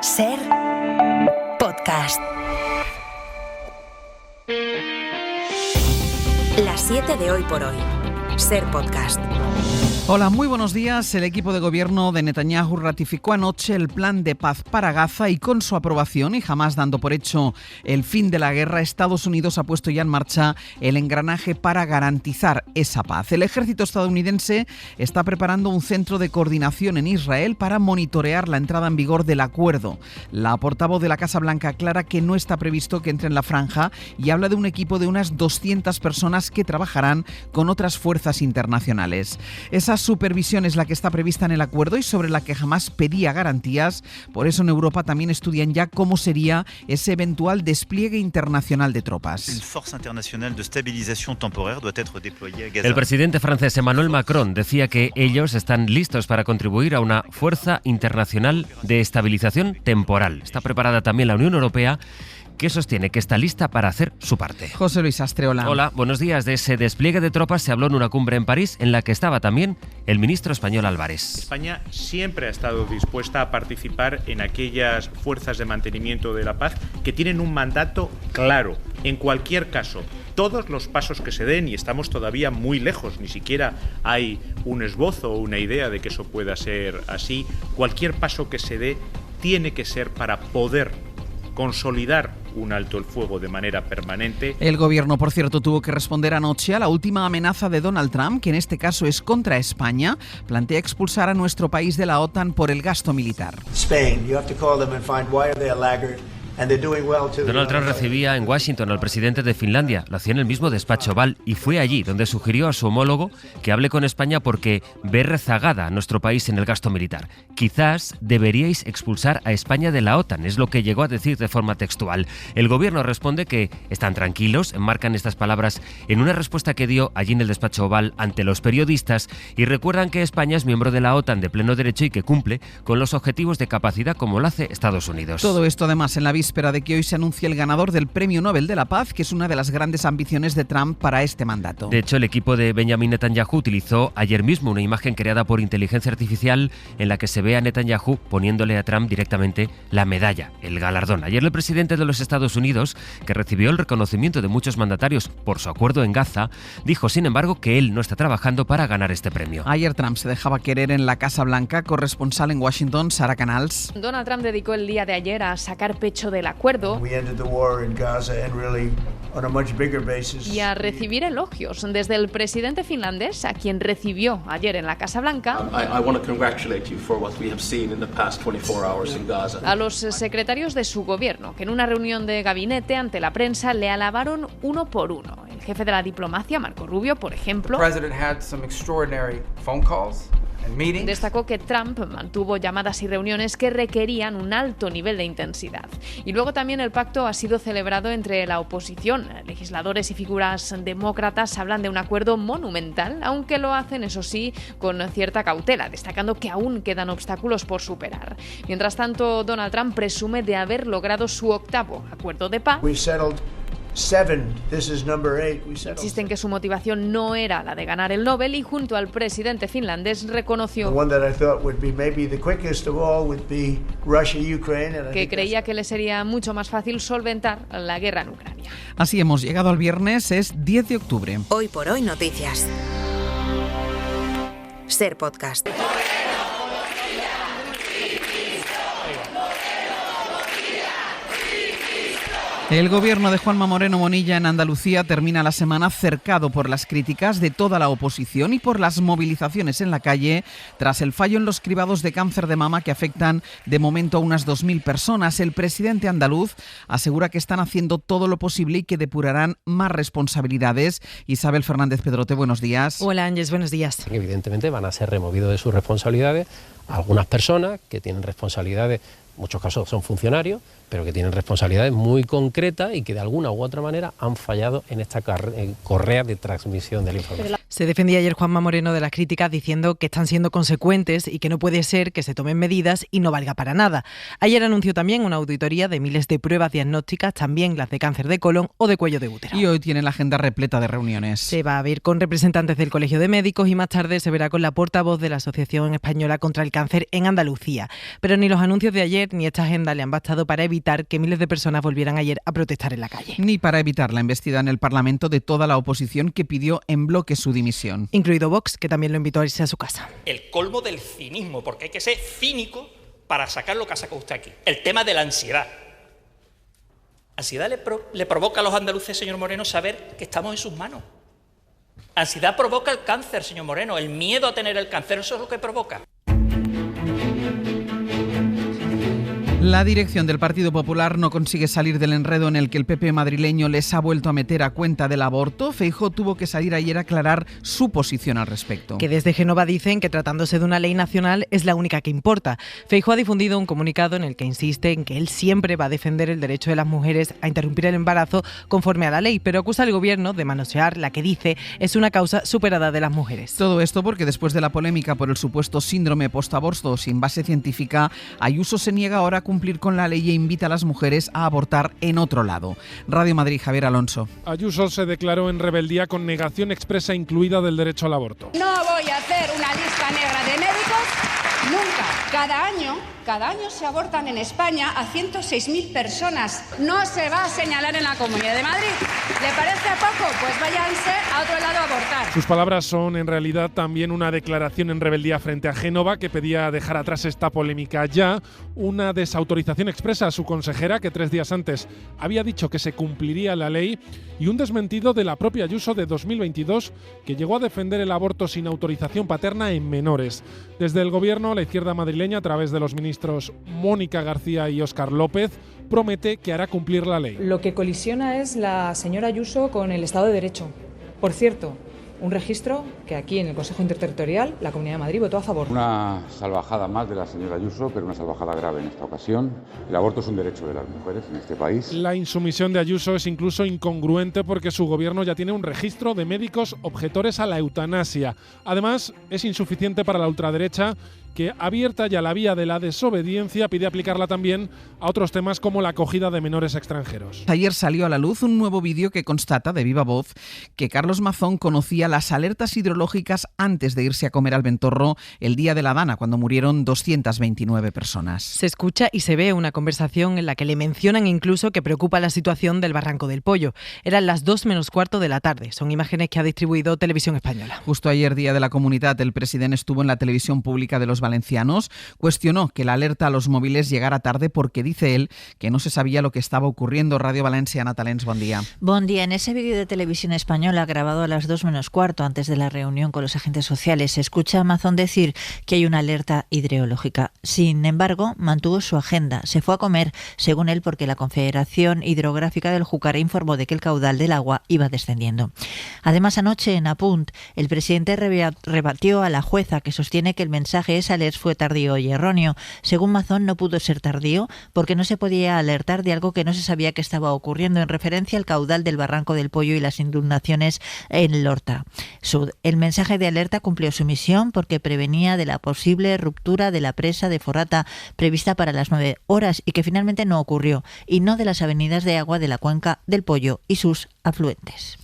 Ser podcast. Las 7 de hoy por hoy. Ser podcast. Hola, muy buenos días. El equipo de gobierno de Netanyahu ratificó anoche el plan de paz para Gaza y con su aprobación y jamás dando por hecho el fin de la guerra, Estados Unidos ha puesto ya en marcha el engranaje para garantizar esa paz. El ejército estadounidense está preparando un centro de coordinación en Israel para monitorear la entrada en vigor del acuerdo. La portavoz de la Casa Blanca aclara que no está previsto que entre en la franja y habla de un equipo de unas 200 personas que trabajarán con otras fuerzas internacionales. Esa supervisión es la que está prevista en el acuerdo y sobre la que jamás pedía garantías. Por eso en Europa también estudian ya cómo sería ese eventual despliegue internacional de tropas. El presidente francés Emmanuel Macron decía que ellos están listos para contribuir a una fuerza internacional de estabilización temporal. Está preparada también la Unión Europea, que sostiene que está lista para hacer su parte. José Luis Astreola. Hola, buenos días. De ese despliegue de tropas se habló en una cumbre en París en la que estaba también el ministro español Álvarez. España siempre ha estado dispuesta a participar en aquellas fuerzas de mantenimiento de la paz que tienen un mandato claro. En cualquier caso, todos los pasos que se den, y estamos todavía muy lejos, ni siquiera hay un esbozo o una idea de que eso pueda ser así, cualquier paso que se dé tiene que ser para poder consolidar un alto el fuego de manera permanente. El gobierno, por cierto, tuvo que responder anoche a la última amenaza de Donald Trump, que en este caso es contra España. Plantea expulsar a nuestro país de la OTAN por el gasto militar. Donald Trump recibía en Washington al presidente de Finlandia, lo hacía en el mismo despacho Oval, y fue allí donde sugirió a su homólogo que hable con España porque ve rezagada a nuestro país en el gasto militar. Quizás deberíais expulsar a España de la OTAN, es lo que llegó a decir de forma textual. El gobierno responde que están tranquilos, enmarcan estas palabras en una respuesta que dio allí en el despacho Oval ante los periodistas y recuerdan que España es miembro de la OTAN de pleno derecho y que cumple con los objetivos de capacidad como lo hace Estados Unidos. Todo esto además en la víspera de que hoy se anuncie el ganador del Premio Nobel de la Paz, que es una de las grandes ambiciones de Trump para este mandato. De hecho, el equipo de Benjamin Netanyahu utilizó ayer mismo una imagen creada por inteligencia artificial en la que se ve a Netanyahu poniéndole a Trump directamente la medalla, el galardón. Ayer el presidente de los Estados Unidos, que recibió el reconocimiento de muchos mandatarios por su acuerdo en Gaza, dijo, sin embargo, que él no está trabajando para ganar este premio. Ayer Trump se dejaba querer en la Casa Blanca. Corresponsal en Washington, Sara Canals. Donald Trump dedicó el día de ayer a sacar pecho del acuerdo y a recibir elogios desde el presidente finlandés, a quien recibió ayer en la Casa Blanca, a los secretarios de su gobierno, que en una reunión de gabinete ante la prensa le alabaron uno por uno. El jefe de la diplomacia, Marco Rubio, por ejemplo, destacó que Trump mantuvo llamadas y reuniones que requerían un alto nivel de intensidad. Y luego también el pacto ha sido celebrado entre la oposición. Legisladores y figuras demócratas hablan de un acuerdo monumental, aunque lo hacen, eso sí, con cierta cautela, destacando que aún quedan obstáculos por superar. Mientras tanto, Donald Trump presume de haber logrado su octavo acuerdo de paz. Insiste en que su motivación no era la de ganar el Nobel y junto al presidente finlandés reconoció que creía que le sería mucho más fácil solventar la guerra en Ucrania. Así hemos llegado al viernes, es 10 de octubre. Hoy por hoy noticias. Ser podcast. El gobierno de Juanma Moreno Bonilla en Andalucía termina la semana cercado por las críticas de toda la oposición y por las movilizaciones en la calle tras el fallo en los cribados de cáncer de mama que afectan de momento a unas 2.000 personas. El presidente andaluz asegura que están haciendo todo lo posible y que depurarán más responsabilidades. Isabel Fernández Pedrote, buenos días. Hola Ángeles, buenos días. Evidentemente van a ser removidos de sus responsabilidades algunas personas que tienen responsabilidades, en muchos casos son funcionarios, pero que tienen responsabilidades muy concretas y que de alguna u otra manera han fallado en esta correa de transmisión de la información. Se defendía ayer Juanma Moreno de las críticas diciendo que están siendo consecuentes y que no puede ser que se tomen medidas y no valga para nada. Ayer anunció también una auditoría de miles de pruebas diagnósticas, también las de cáncer de colon o de cuello de útero. Y hoy tiene la agenda repleta de reuniones. Se va a ver con representantes del Colegio de Médicos y más tarde se verá con la portavoz de la Asociación Española contra el Cáncer en Andalucía. Pero ni los anuncios de ayer ni esta agenda le han bastado para evitar que miles de personas volvieran ayer a protestar en la calle. Ni para evitar la embestida en el Parlamento de toda la oposición que pidió en bloque su dimisión. Incluido Vox, que también lo invitó a irse a su casa. El colmo del cinismo, porque hay que ser cínico para sacar lo que ha sacado usted aquí. El tema de la ansiedad. ¿Ansiedad le provoca a los andaluces, señor Moreno, saber que estamos en sus manos? Ansiedad provoca el cáncer, señor Moreno. El miedo a tener el cáncer, eso es lo que provoca. La dirección del Partido Popular no consigue salir del enredo en el que el PP madrileño les ha vuelto a meter a cuenta del aborto. Feijóo tuvo que salir ayer a aclarar su posición al respecto. Que desde Génova dicen que tratándose de una ley nacional es la única que importa. Feijóo ha difundido un comunicado en el que insiste en que él siempre va a defender el derecho de las mujeres a interrumpir el embarazo conforme a la ley, pero acusa al gobierno de manosear la que dice es una causa superada de las mujeres. Todo esto porque después de la polémica por el supuesto síndrome postaborto sin base científica, Ayuso se niega ahora a cumplir con la ley e invita a las mujeres a abortar en otro lado. Radio Madrid, Javier Alonso. Ayuso se declaró en rebeldía con negación expresa incluida del derecho al aborto. No voy a hacer una lista negra de médicos nunca. Cada año se abortan en España a 106.000 personas. No se va a señalar en la Comunidad de Madrid. ¿Le parece poco? Pues váyanse a otro lado a abortar. Sus palabras son en realidad también una declaración en rebeldía frente a Génova, que pedía dejar atrás esta polémica ya, una desautorización expresa a su consejera, que 3 días antes había dicho que se cumpliría la ley, y un desmentido de la propia Ayuso de 2022, que llegó a defender el aborto sin autorización paterna en menores. Desde el gobierno, la izquierda madrileña, a través de los ministros Mónica García y Óscar López, promete que hará cumplir la ley. Lo que colisiona es la señora Ayuso con el Estado de Derecho. Por cierto, un registro que aquí en el Consejo Interterritorial la Comunidad de Madrid votó a favor. Una salvajada más de la señora Ayuso, pero una salvajada grave en esta ocasión. El aborto es un derecho de las mujeres en este país. La insumisión de Ayuso es incluso incongruente porque su gobierno ya tiene un registro de médicos objetores a la eutanasia. Además, es insuficiente para la ultraderecha, que, abierta ya la vía de la desobediencia, pide aplicarla también a otros temas como la acogida de menores extranjeros. Ayer salió a la luz un nuevo vídeo que constata de viva voz que Carlos Mazón conocía las alertas hidrológicas antes de irse a comer al Ventorro el día de La Habana, cuando murieron 229 personas. Se escucha y se ve una conversación en la que le mencionan incluso que preocupa la situación del Barranco del Pollo. Eran las 2 menos cuarto de la tarde. Son imágenes que ha distribuido Televisión Española. Justo ayer, Día de la Comunidad, el presidente estuvo en la televisión pública de los valencianos, cuestionó que la alerta a los móviles llegara tarde porque dice él que no se sabía lo que estaba ocurriendo. Radio Valencia, Natalens, buen día. Buen día. En ese vídeo de Televisión Española grabado a las 2 menos cuarto antes de la reunión con los agentes sociales, se escucha a Mazón decir que hay una alerta hidrológica. Sin embargo, mantuvo su agenda. Se fue a comer, según él, porque la Confederación Hidrográfica del Júcar informó de que el caudal del agua iba descendiendo. Además, anoche en Apunt, el presidente rebatió a la jueza que sostiene que el mensaje es fue tardío y erróneo. Según Mazón, no pudo ser tardío porque no se podía alertar de algo que no se sabía que estaba ocurriendo, en referencia al caudal del Barranco del Pollo y las inundaciones en Lorta Sud. El mensaje de alerta cumplió su misión porque prevenía de la posible ruptura de la presa de Forrata prevista para las 9 horas y que finalmente no ocurrió, y no de las avenidas de agua de la cuenca del Pollo y sus afluentes.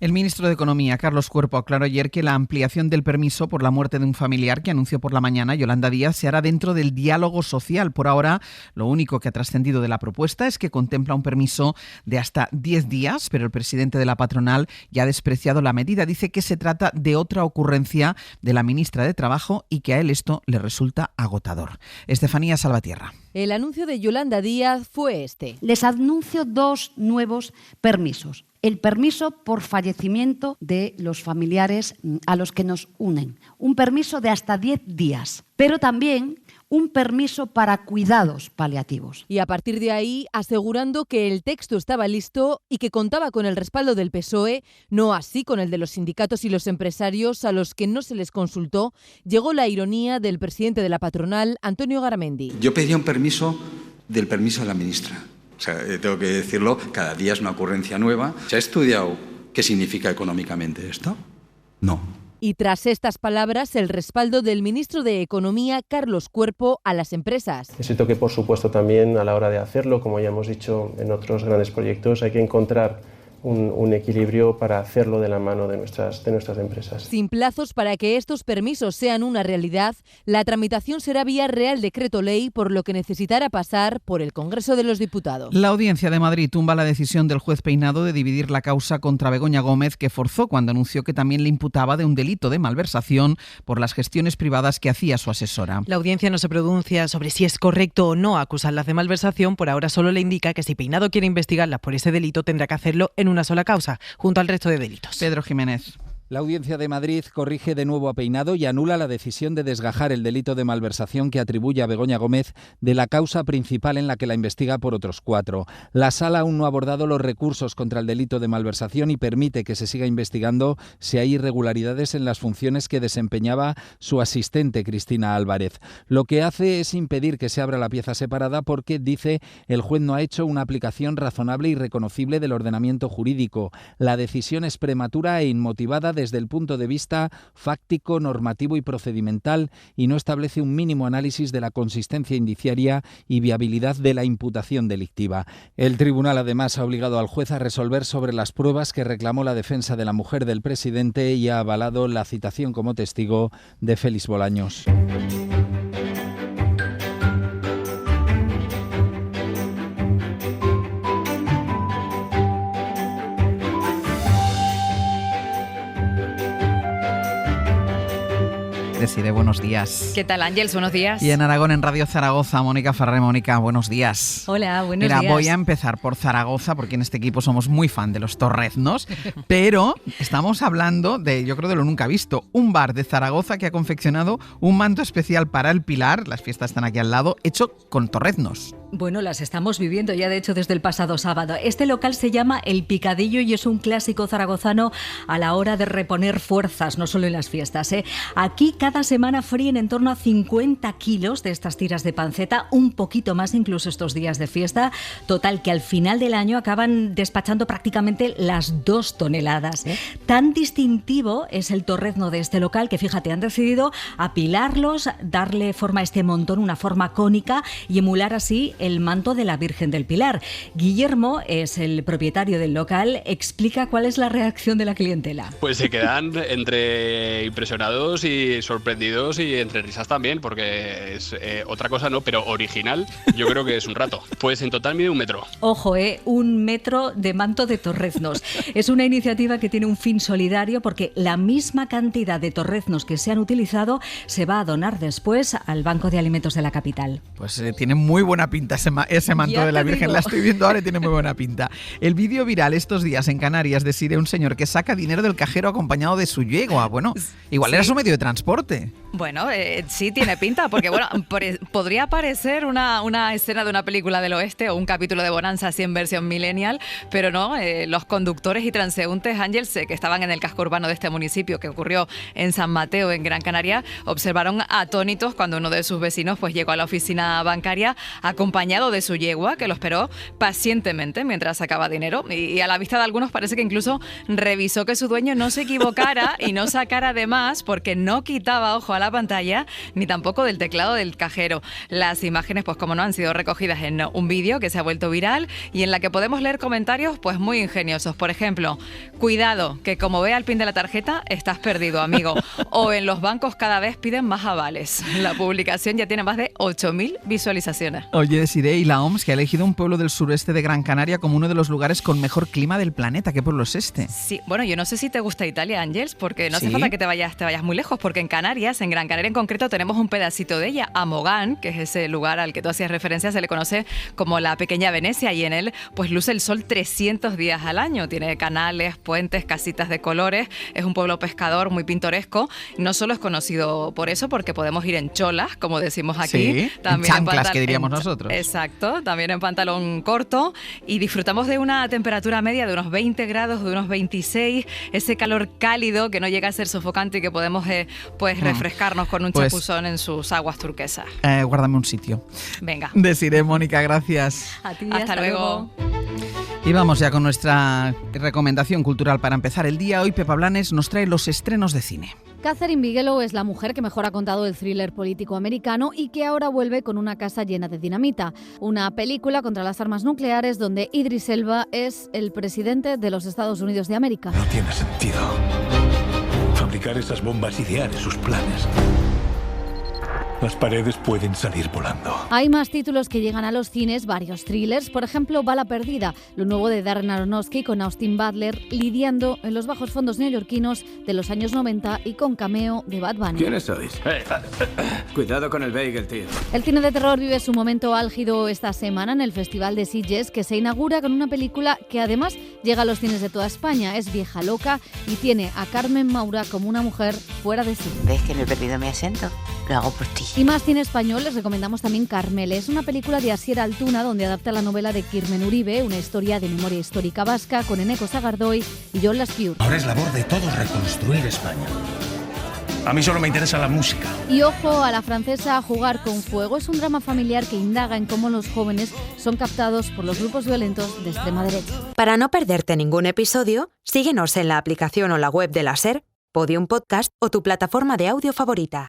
El ministro de Economía, Carlos Cuerpo, aclaró ayer que la ampliación del permiso por la muerte de un familiar que anunció por la mañana Yolanda Díaz se hará dentro del diálogo social. Por ahora, lo único que ha trascendido de la propuesta es que contempla un permiso de hasta 10 días, pero el presidente de la patronal ya ha despreciado la medida. Dice que se trata de otra ocurrencia de la ministra de Trabajo y que a él esto le resulta agotador. Estefanía Salvatierra. El anuncio de Yolanda Díaz fue este. Les anuncio 2 nuevos permisos. El permiso por fallecimiento de los familiares a los que nos unen. Un permiso de hasta 10 días, pero también un permiso para cuidados paliativos. Y a partir de ahí, asegurando que el texto estaba listo y que contaba con el respaldo del PSOE, no así con el de los sindicatos y los empresarios a los que no se les consultó, llegó la ironía del presidente de la patronal, Antonio Garamendi. Yo pedía un permiso del permiso de la ministra. O sea, tengo que decirlo, cada día es una ocurrencia nueva. ¿Se ha estudiado qué significa económicamente esto? No. Y tras estas palabras, el respaldo del ministro de Economía, Carlos Cuerpo, a las empresas. Es cierto que, por supuesto, también a la hora de hacerlo, como ya hemos dicho en otros grandes proyectos, hay que encontrar un equilibrio para hacerlo de la mano de nuestras empresas. Sin plazos para que estos permisos sean una realidad, la tramitación será vía Real Decreto Ley, por lo que necesitará pasar por el Congreso de los Diputados. La Audiencia de Madrid tumba la decisión del juez Peinado de dividir la causa contra Begoña Gómez, que forzó cuando anunció que también le imputaba de un delito de malversación por las gestiones privadas que hacía su asesora. La audiencia no se pronuncia sobre si es correcto o no acusarlas de malversación. Por ahora solo le indica que si Peinado quiere investigarlas por ese delito, tendrá que hacerlo en una sola causa, junto al resto de delitos. Pedro Jiménez. La Audiencia de Madrid corrige de nuevo a Peinado y anula la decisión de desgajar el delito de malversación que atribuye a Begoña Gómez de la causa principal en la que la investiga por otros 4. La Sala aún no ha abordado los recursos contra el delito de malversación y permite que se siga investigando si hay irregularidades en las funciones que desempeñaba su asistente Cristina Álvarez. Lo que hace es impedir que se abra la pieza separada porque, dice, el juez no ha hecho una aplicación razonable y reconocible del ordenamiento jurídico. La decisión es prematura e inmotivada desde el punto de vista fáctico, normativo y procedimental y no establece un mínimo análisis de la consistencia indiciaria y viabilidad de la imputación delictiva. El tribunal además ha obligado al juez a resolver sobre las pruebas que reclamó la defensa de la mujer del presidente y ha avalado la citación como testigo de Félix Bolaños. Desiree, buenos días. ¿Qué tal, Ángeles? Buenos días. Y en Aragón, en Radio Zaragoza, Mónica Ferrer. Mónica, buenos días. Hola, buenos días. días. Voy a empezar por Zaragoza, porque en este equipo somos muy fan de los torreznos, pero estamos hablando de, yo creo, de lo nunca visto, un bar de Zaragoza que ha confeccionado un manto especial para el Pilar, las fiestas están aquí al lado, hecho con torreznos. Bueno, las estamos viviendo ya, de hecho, desde el pasado sábado. Este local se llama El Picadillo y es un clásico zaragozano a la hora de reponer fuerzas, no solo en las fiestas, ¿eh? Aquí cada semana fríen en torno a 50 kilos de estas tiras de panceta, un poquito más incluso estos días de fiesta. Total, que al final del año acaban despachando prácticamente las 2 toneladas. Tan distintivo es el torrezno de este local que, fíjate, han decidido apilarlos, darle forma a este montón, una forma cónica, y emular así el manto de la Virgen del Pilar. Guillermo es el propietario del local, explica cuál es la reacción de la clientela. Pues se quedan entre impresionados y sorprendidos y entre risas también, porque es otra cosa no, pero original, yo creo que es un rato. Pues en total mide 1 metro. Ojo, 1 metro de manto de torreznos. Es una iniciativa que tiene un fin solidario porque la misma cantidad de torreznos que se han utilizado se va a donar después al Banco de Alimentos de la capital. Pues tiene muy buena pinta ese manto de la Virgen, digo. La estoy viendo ahora y tiene muy buena pinta. El vídeo viral estos días en Canarias de un señor que saca dinero del cajero acompañado de su yegua. Bueno, igual era su medio de transporte. Bueno, sí tiene pinta, porque bueno, podría parecer una escena de una película del oeste o un capítulo de Bonanza así en versión millennial, pero no, los conductores y transeúntes, Ángeles, que estaban en el casco urbano de este municipio, que ocurrió en San Mateo, en Gran Canaria, observaron atónitos cuando uno de sus vecinos pues llegó a la oficina bancaria acompañado de su yegua, que lo esperó pacientemente mientras sacaba dinero, y a la vista de algunos parece que incluso revisó que su dueño no se equivocara y no sacara de más, porque no quitaba ojo a la pantalla ni tampoco del teclado del cajero. Las imágenes, pues como no, han sido recogidas en un vídeo que se ha vuelto viral y en la que podemos leer comentarios pues muy ingeniosos. Por ejemplo, cuidado, que como vea el pin de la tarjeta estás perdido, amigo. O en los bancos cada vez piden más avales. La publicación ya tiene más de 8.000 visualizaciones. Oye, Desiree, y la OMS que ha elegido un pueblo del sureste de Gran Canaria como uno de los lugares con mejor clima del planeta. ¿Qué pueblo es este? Sí, bueno, yo no sé si te gusta Italia, Ángeles, porque no hace falta que te vayas muy lejos, porque en Canarias, en Gran Canaria en concreto, tenemos un pedacito de ella, a Mogán, que es ese lugar al que tú hacías referencia, se le conoce como la pequeña Venecia, y en él pues luce el sol 300 días al año. Tiene canales, puentes, casitas de colores, es un pueblo pescador muy pintoresco. No solo es conocido por eso, porque podemos ir en cholas, como decimos aquí. Sí, también en chanclas, que diríamos nosotros. Exacto, también en pantalón corto, y disfrutamos de una temperatura media de unos 20 grados, de unos 26, ese calor cálido que no llega a ser sofocante y que podemos refrescarnos con un chapuzón en sus aguas turquesas. Guárdame un sitio. Venga. Desiree, Mónica, gracias. A ti, hasta luego. Y vamos ya con nuestra recomendación cultural para empezar el día. Hoy Pepa Blanes nos trae los estrenos de cine. Catherine Bigelow es la mujer que mejor ha contado el thriller político americano y que ahora vuelve con Una casa llena de dinamita, una película contra las armas nucleares donde Idris Elba es el presidente de los Estados Unidos de América. No tiene sentido fabricar esas bombas, idear sus planes. Las paredes pueden salir volando. Hay más títulos que llegan a los cines, varios thrillers, por ejemplo, Bala perdida, lo nuevo de Darren Aronofsky con Austin Butler lidiando en los bajos fondos neoyorquinos de los años 90 y con cameo de Bad Bunny. ¿Quiénes sois? Cuidado con el bagel, tío. El cine de terror vive su momento álgido esta semana en el Festival de Sitges, que se inaugura con una película que además llega a los cines de toda España. Es vieja loca y tiene a Carmen Maura como una mujer fuera de sí. ¿Ves que no he perdido mi acento? Lo hago por ti. Y más cine español, les recomendamos también Carmel. Es una película de Asier Altuna donde adapta la novela de Kirmen Uribe, una historia de memoria histórica vasca con Eneko Sagardoy y Jon Lasquiur. Ahora es labor de todos reconstruir España. A mí solo me interesa la música. Y ojo a la francesa Jugar con fuego. Es un drama familiar que indaga en cómo los jóvenes son captados por los grupos violentos de extrema derecha. Para no perderte ningún episodio, síguenos en la aplicación o la web de la SER, Podium Podcast o tu plataforma de audio favorita.